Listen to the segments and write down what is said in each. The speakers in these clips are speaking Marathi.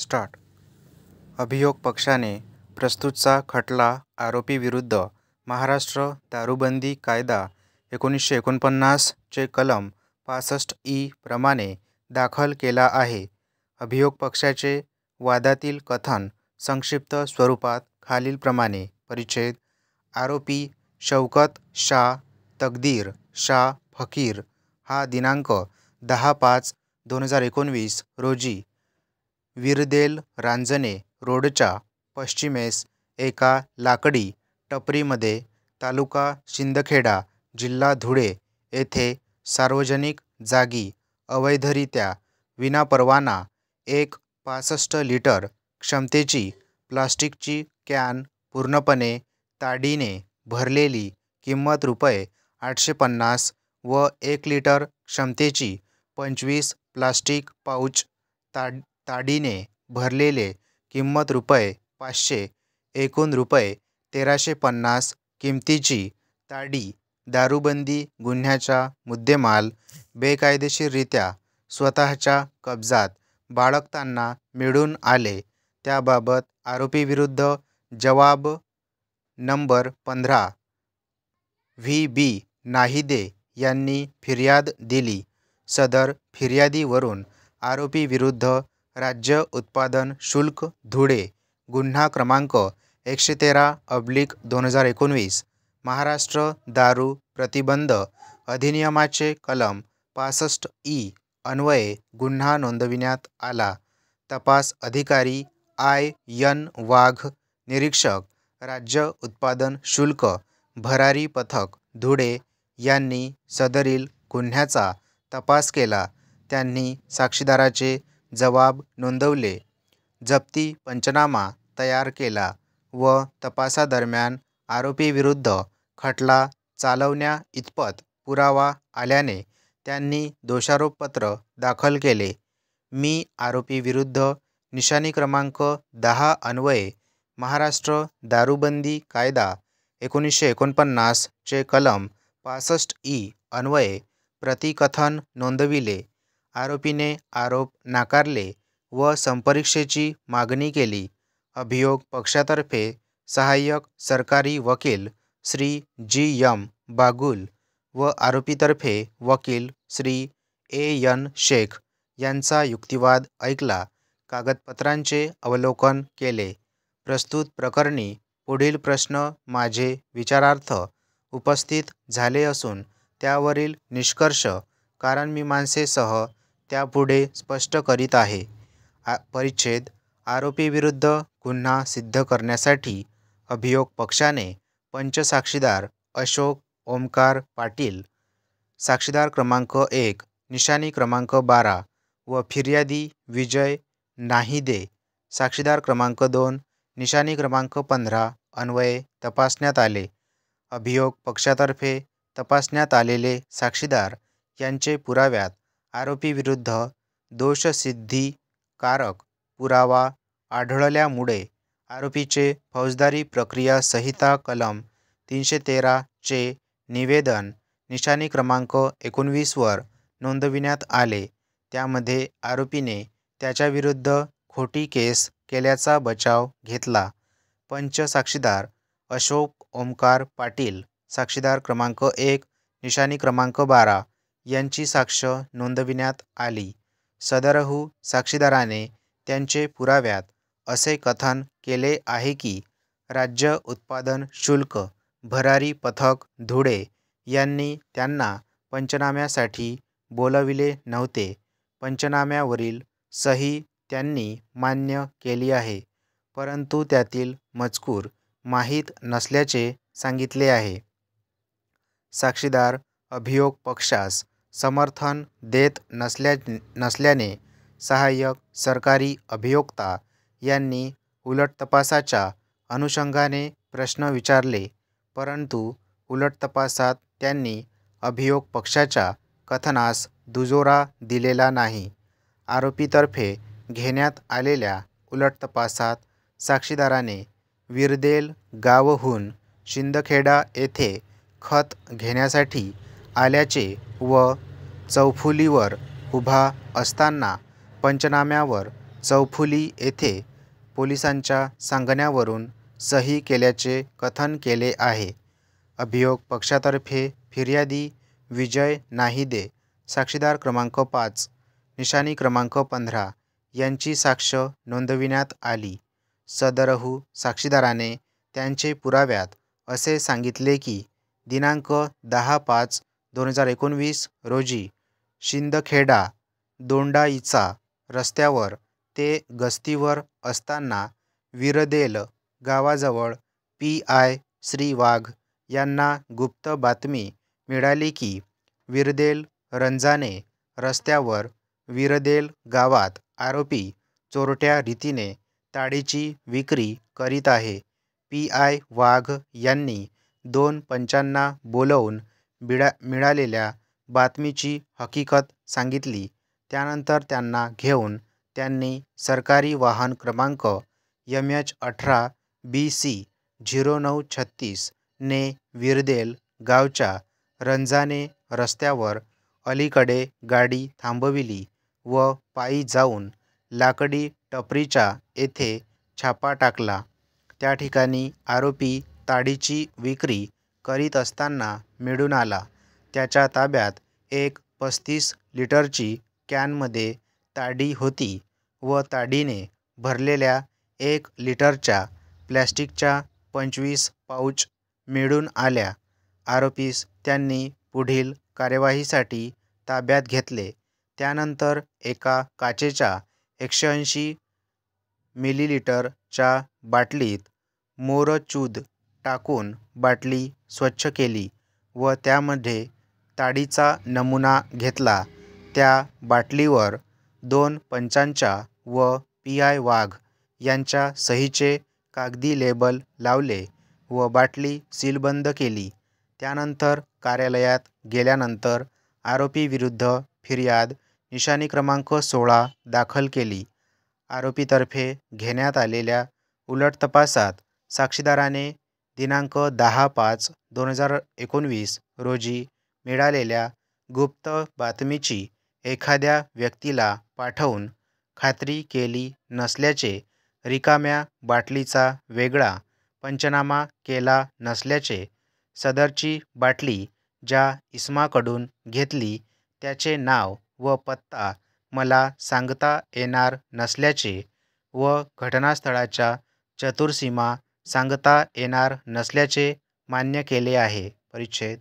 स्टार्ट. अभियोग पक्षाने प्रस्तुतचा खटला आरोपी विरुद्ध महाराष्ट्र दारूबंदी कायदा 1949 चे कलम 65 ई प्रमाणे दाखल केला आहे. अभियोग पक्षाचे वादातील कथन संक्षिप्त स्वरूपात खालीलप्रमाणे. परिच्छेद. आरोपी शौकत शाह तकदीर शाह फकीर हा दिनांक 10/5/2019 रोजी विरदेल रांजणे रोडच्या पश्चिमेस एका लाकडी टपरीमध्ये तालुका शिंदखेडा जिल्हा धुळे येथे सार्वजनिक जागी अवैधरित्या विनापरवाना एक 65 लिटर क्षमतेची प्लास्टिकची कॅन पूर्णपणे ताडीने भरलेली किंमत ₹850 व 1 लिटर क्षमतेची 25 प्लास्टिक पाउच ताडीने भरलेले किंमत ₹500 एकूण ₹1350 किमतीची ताडी दारूबंदी गुन्ह्याचा मुद्देमाल बेकायदेशीररित्या स्वतःच्या कब्जात बाळगताना मिळून आले त्याबाबत आरोपीविरुद्ध जबाब नंबर 15 व्ही.बी. नाहिदे यांनी फिर्याद दिली. सदर फिर्यादीवरून आरोपीविरुद्ध राज्य उत्पादन शुल्क धुळे गुन्हा क्रमांक 113/2019 महाराष्ट्र दारू प्रतिबंध अधिनियमाचे कलम 65 ई अन्वये गुन्हा नोंदविण्यात आला. तपास अधिकारी आय.एन. वाघ निरीक्षक राज्य उत्पादन शुल्क भरारी पथक धुळे यांनी सदरील गुन्ह्याचा तपास केला. त्यांनी साक्षीदाराचे जबाब नोंदवले, जप्ती पंचनामा तयार केला व तपासादरम्यान आरोपीविरुद्ध खटला चालवण्याइतपत पुरावा आल्याने त्यांनी दोषारोपपत्र दाखल केले. मी आरोपीविरुद्ध निशाणी क्रमांक 10 अन्वये महाराष्ट्र दारूबंदी कायदा 1949 चे कलम 65 ई अन्वये प्रतिकथन नोंदविले. आरोपीने आरोप नाकारले व संपरीक्षेची मागणी केली. अभियोग पक्षातर्फे सहाय्यक सरकारी वकील श्री जी.एम. बागुल व आरोपीतर्फे वकील श्री ए.एन. शेख यांचा युक्तिवाद ऐकला. कागदपत्रांचे अवलोकन केले. प्रस्तुत प्रकरणी पुढील प्रश्न माझे विचारार्थ उपस्थित झाले असून त्यावरील निष्कर्ष कारणमीमांसेसह त्यापुढे स्पष्ट करीत आहे. परिच्छेद. आरोपीविरुद्ध गुन्हा सिद्ध करण्यासाठी अभियोग पक्षाने पंचसाक्षीदार अशोक ओमकार पाटील, साक्षीदार क्रमांक 1, निशाणी क्रमांक 12 व फिर्यादी विजय नाहिदे, साक्षीदार क्रमांक 2, निशाणी क्रमांक 15 अन्वये तपासण्यात आले. अभियोग पक्षातर्फे तपासण्यात आलेले साक्षीदार यांचे पुराव्यात आरोपीविरुद्ध दोषसिद्धीकारक पुरावा आढळल्यामुळे आरोपीचे फौजदारी प्रक्रिया संहिता कलम 313 चे निवेदन निशाणी क्रमांक 19 वर नोंदविण्यात आले. त्यामध्ये आरोपीने त्याच्याविरुद्ध खोटी केस केल्याचा बचाव घेतला. पंचसाक्षीदार अशोक ओमकार पाटील, साक्षीदार क्रमांक 1, निशाणी क्रमांक 12 यांची साक्ष नोंदविण्यात आली. सदरहू साक्षीदाराने त्यांचे पुराव्यात असे कथन केले आहे की राज्य उत्पादन शुल्क भरारी पथक धुळे यांनी त्यांना पंचनाम्यासाठी बोलविले नव्हते. पंचनाम्यावरील सही त्यांनी मान्य केली आहे, परंतु त्यातील मजकूर माहीत नसल्याचे सांगितले आहे. साक्षीदार अभियोग पक्षास समर्थन देत नसल्याने सहाय्यक सरकारी अभियोक्ता यांनी उलट तपासाच्या अनुषंगाने प्रश्न विचारले, परंतु उलट तपासात त्यांनी अभियोग पक्षाच्या कथनास दुजोरा दिलेला नाही. आरोपीतर्फे घेण्यात आलेल्या उलट तपासात साक्षीदाराने विरदेल गावहून शिंदखेडा येथे खत घेण्यासाठी आल्याचे व चौफुलीवर उभा असताना पंचनाम्यावर चौफुली येथे पोलिसांच्या सांगण्यावरून सही केल्याचे कथन केले आहे. अभियोग पक्षातर्फे फिर्यादी विजय नाहिदे, साक्षीदार क्रमांक 5, निशाणी क्रमांक 15 यांची साक्ष नोंदविण्यात आली. सदरहू साक्षीदाराने त्यांचे पुराव्यात असे सांगितले की दिनांक 10/5/2019 रोजी शिंदखेडा दोंडाईचा रस्त्यावर ते गस्तीवर असताना विरदेल गावाजवळ पी.आय. श्री वाघ यांना गुप्त बातमी मिळाली की विरदेल रंजाने रस्त्यावर विरदेल गावात आरोपी चोरट्या रीतीने ताडीची विक्री करीत आहे. पी.आय. वाघ यांनी 2 पंचांना बोलवून मिळालेल्या बातमीची हकीकत सांगितली. त्यानंतर त्यांना घेऊन त्यांनी सरकारी वाहन क्रमांक MH18BC0936 ने विरदेल गावच्या रंजाने रस्त्यावर अलीकडे गाडी थांबविली व पायी जाऊन लाकडी टपरीच्या येथे छापा टाकला. त्या ठिकाणी आरोपी ताडीची विक्री करीत असताना मिळून आला. त्याच्या ताब्यात एक 35 लिटरची कॅनमध्ये ताडी होती व ताडीने भरलेल्या 1 लिटरच्या प्लॅस्टिकच्या 25 पाउच मिळून आल्या. आरोपीस त्यांनी पुढील कार्यवाहीसाठी ताब्यात घेतले. त्यानंतर एका काचेच्या 180 मिलीलिटरच्या बाटलीत मोरचूद टाकून बाटली स्वच्छ केली व त्यामध्ये ताडीचा नमुना घेतला. त्या बाटलीवर 2 पंचांच्या व पी.आय. वाघ यांच्या सहीचे कागदी लेबल लावले व बाटली सीलबंद केली. त्यानंतर कार्यालयात गेल्यानंतर आरोपीविरुद्ध फिर्याद निशाणी क्रमांक 16 दाखल केली. आरोपीतर्फे घेण्यात आलेल्या उलट तपासात साक्षीदाराने दिनांक 10/5/2019 रोजी मिळालेल्या गुप्त बातमीची एखाद्या व्यक्तीला पाठवून खात्री केली नसल्याचे, रिकाम्या बाटलीचा वेगळा पंचनामा केला नसल्याचे, सदरची बाटली ज्या इसमाकडून घेतली त्याचे नाव व पत्ता मला सांगता येणार नसल्याचे व घटनास्थळाच्या चतुर्सीमा सांगता येणार नसल्याचे मान्य केले आहे. परिच्छेद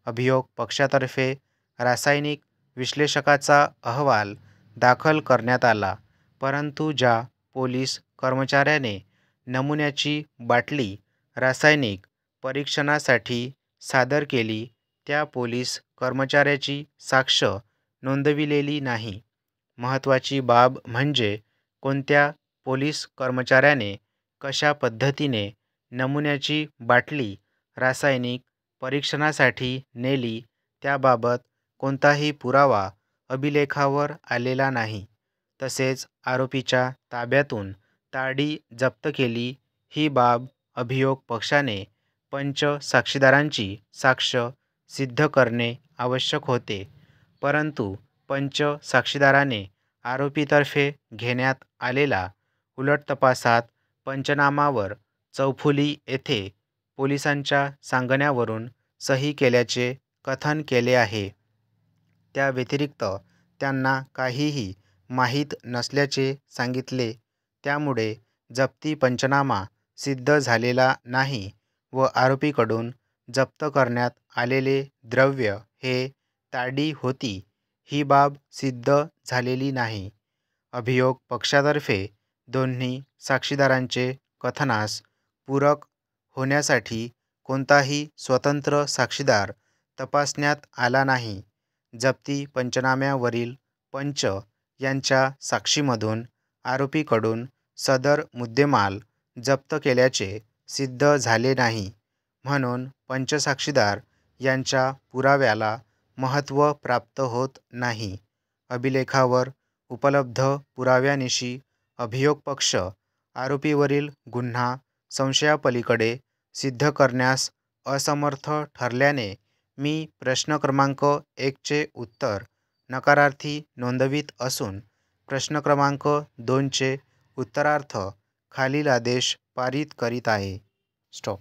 अभियोग पक्षातर्फे रासायनिक विश्लेषकाचा अहवाल दाखल करण्यात आला, परंतु ज्या पोलीस कर्मचाऱ्याने नमुन्याची बाटली रासायनिक परीक्षणासाठी सादर केली त्या पोलीस कर्मचाऱ्याची साक्ष नोंदविलेली नाही. महत्त्वाची बाब म्हणजे कोणत्या पोलीस कर्मचाऱ्याने कशा पद्धतीने नमुन्याची बाटली रासायनिक परीक्षणासाठी नेली त्याबाबत कोणताही पुरावा अभिलेखावर आलेला नाही. तसेच आरोपीच्या ताब्यातून ताडी जप्त केली ही बाब अभियोग पक्षाने पंच साक्षीदारांची साक्ष सिद्ध करणे आवश्यक होते, परंतु पंच साक्षीदाराने आरोपीतर्फे घेण्यात आलेला उलट तपासात पंचनामावर चौफुली येथे पोलिसांच्या सांगण्यावरून सही केल्याचे कथन केले आहे. त्या व्यतिरिक्त त्यांना काहीही माहीत नसल्याचे सांगितले. त्यामुळे जप्ती पंचनामा सिद्ध झालेला नाही व आरोपीकडून जप्त करण्यात आलेले द्रव्य हे ताडी होती ही बाब सिद्ध झालेली नाही. अभियोग पक्षातर्फे दोन्ही साक्षीदारांचे कथनास पूरक होण्यासाठी कोणताही स्वतंत्र साक्षीदार तपासण्यात आला नाही. जप्ती पंचनाम्यावरील पंच यांच्या साक्षीमधून आरोपीकडून सदर मुद्देमाल जप्त केल्याचे सिद्ध झाले नाही, म्हणून पंचसाक्षीदार यांच्या पुराव्याला महत्त्व प्राप्त होत नाही. अभिलेखावर उपलब्ध पुराव्यानिशी अभियोग पक्ष आरोपीवरील गुन्हा संशयापलीकडे सिद्ध करण्यास असमर्थ ठरल्याने मी प्रश्न क्रमांक 1 चे उत्तर नकारार्थी नोंदवित असून प्रश्न क्रमांक 2चे उत्तरार्थ खालील आदेश पारित करीत आहे. स्टॉप.